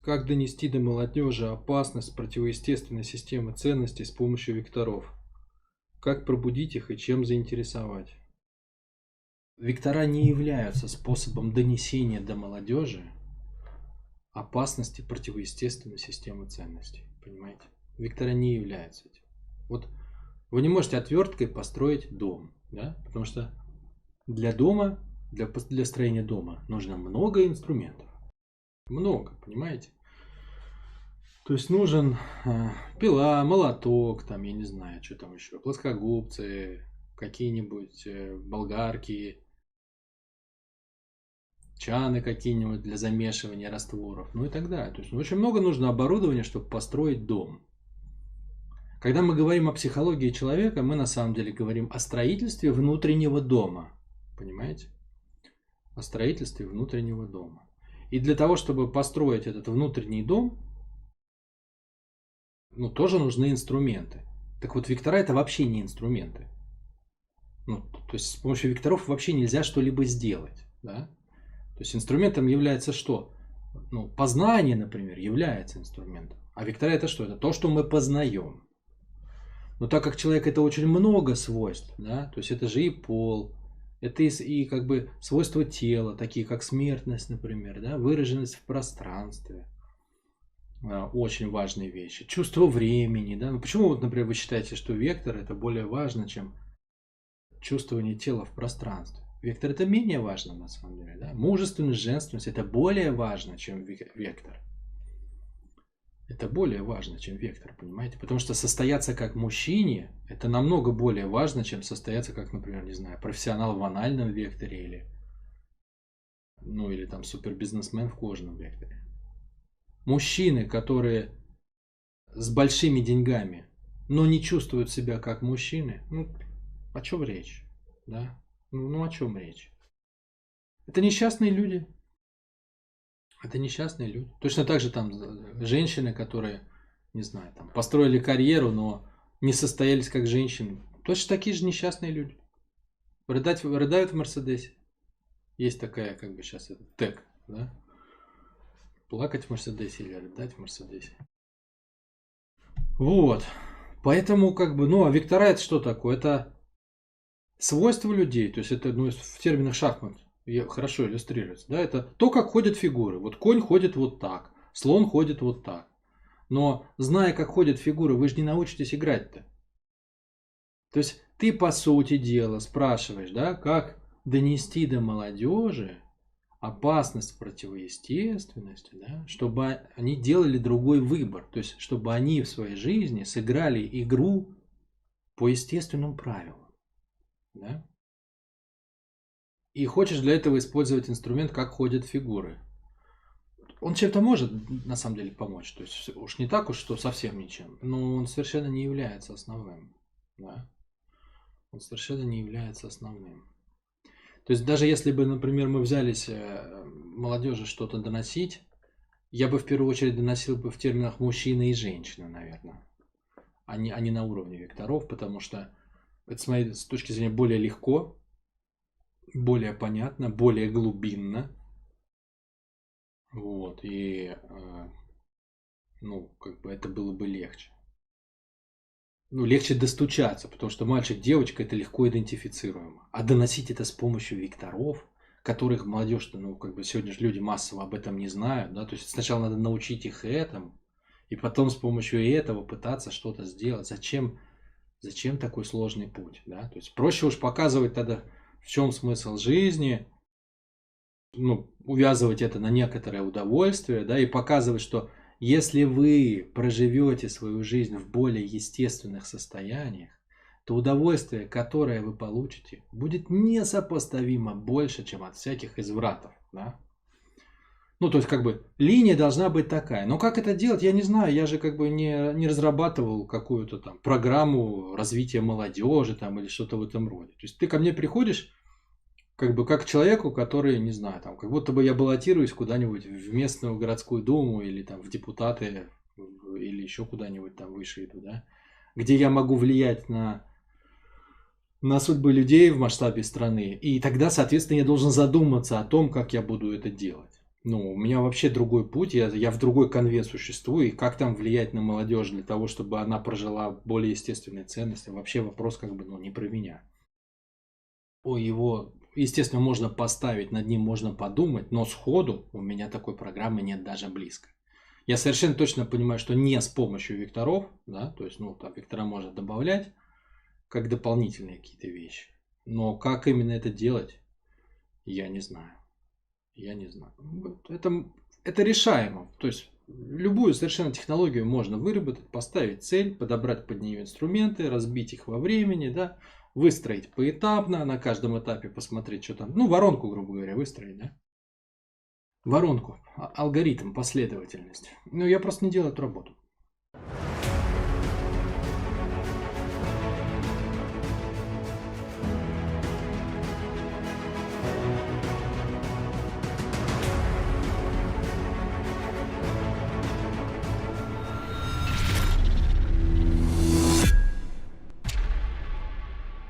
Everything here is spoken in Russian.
Как донести до молодежи опасность противоестественной системы ценностей с помощью векторов? Как пробудить их и чем заинтересовать? Вектора не являются способом донесения до молодежи опасности противоестественной системы ценностей. Понимаете? Вектора не являются этим. Вот вы не можете отверткой построить дом, да? Потому что для дома, для строения дома нужно много инструментов. Много, понимаете? То есть нужен пила, молоток, там, я не знаю, что там еще, плоскогубцы, какие-нибудь болгарки, чаны какие-нибудь для замешивания растворов, ну и так далее. То есть очень много нужно оборудования, чтобы построить дом. Когда мы говорим о психологии человека, мы на самом деле говорим о строительстве внутреннего дома. Понимаете? О строительстве внутреннего дома. И для того, чтобы построить этот внутренний дом, ну, тоже нужны инструменты. Так вот, вектора это вообще не инструменты. Ну, то есть с помощью векторов вообще нельзя что-либо сделать. Да? То есть инструментом является что? Ну, познание, например, является инструментом. А вектора это что? Это то, что мы познаем. Но так как человек это очень много свойств, да, то есть это же и пол, это и как бы свойства тела, такие как смертность, например, да, выраженность в пространстве. Очень важные вещи. Чувство времени. Да? Ну, почему, вот, например, вы считаете, что вектор это более важно, чем чувствование тела в пространстве? Вектор это менее важно на самом деле. Да? Мужественность, женственность это более важно, чем вектор. Это более важно, чем вектор, понимаете? Потому что состояться как мужчине это намного более важно, чем состояться как, например, не знаю, профессионал в анальном векторе или там супербизнесмен в кожаном векторе. Мужчины, которые с большими деньгами, но не чувствуют себя как мужчины, ну, о чем речь? Да? Ну, о чем речь? Это несчастные люди. Это несчастные люди. Точно так же там женщины, которые, не знаю, там построили карьеру, но не состоялись как женщины. Точно такие же несчастные люди. Рыдают в Мерседесе. Есть такая, как бы сейчас, тег, да? Плакать в Мерседесе или рыдать в Мерседесе. Вот. Поэтому, как бы, ну, а вектора это что такое? Это свойства людей. То есть это, ну, в терминах шахмат хорошо иллюстрируется. Да? Это то, как ходят фигуры. Вот конь ходит вот так. Слон ходит вот так. Но зная, как ходят фигуры, вы же не научитесь играть-то. То есть ты, по сути дела, спрашиваешь, да, как донести до молодежи опасность противоестественности, да, чтобы они делали другой выбор. То есть, чтобы они в своей жизни сыграли игру по естественным правилам. Да? И хочешь для этого использовать инструмент, как ходят фигуры. Он чем-то может, на самом деле, помочь. То есть, уж не так уж, что совсем ничем. Но он совершенно не является основным. Да? Он совершенно не является основным. То есть даже если бы, например, мы взялись молодежи что-то доносить, я бы в первую очередь доносил бы в терминах мужчина и женщина, наверное, а не на уровне векторов, потому что это, с моей точки зрения, более легко, более понятно, более глубинно. Вот, и ну, как бы это было бы легче. Ну, легче достучаться, потому что мальчик-девочка это легко идентифицируемо. А доносить это с помощью векторов, которых молодежь-то, ну, как бы сегодня же люди массово об этом не знают, да, то есть сначала надо научить их этому, и потом с помощью этого пытаться что-то сделать. Зачем такой сложный путь, да? То есть проще уж показывать тогда, в чем смысл жизни, ну, увязывать это на некоторое удовольствие, да, и показывать, что если вы проживете свою жизнь в более естественных состояниях, то удовольствие, которое вы получите, будет несопоставимо больше, чем от всяких извратов. Да? Ну, то есть, как бы, линия должна быть такая. Но как это делать, я не знаю. Я же, как бы, не разрабатывал какую-то там программу развития молодежи там, или что-то в этом роде. То есть, ты ко мне приходишь, как бы, как к человеку, который, не знаю, там, как будто бы я баллотируюсь куда-нибудь в местную городскую думу или там в депутаты, или еще куда-нибудь там выше иду, да, где я могу влиять на судьбы людей в масштабе страны. И тогда, соответственно, я должен задуматься о том, как я буду это делать. Ну, у меня вообще другой путь, я в другой конве существую, и как там влиять на молодежь для того, чтобы она прожила более естественные ценности, вообще вопрос как бы, ну, не про меня. Ой, его, естественно, можно поставить, над ним можно подумать, но сходу у меня такой программы нет даже близко. Я совершенно точно понимаю, что не с помощью векторов, да, то есть, ну, там вектора можно добавлять, как дополнительные какие-то вещи. Но как именно это делать, я не знаю. Я не знаю. Вот это решаемо. То есть любую совершенно технологию можно выработать, поставить цель, подобрать под нее инструменты, разбить их во времени, да, выстроить поэтапно, на каждом этапе посмотреть, что там. Ну, воронку, грубо говоря, выстроить, да. Воронку, алгоритм, последовательность. Ну, я просто не делаю эту работу.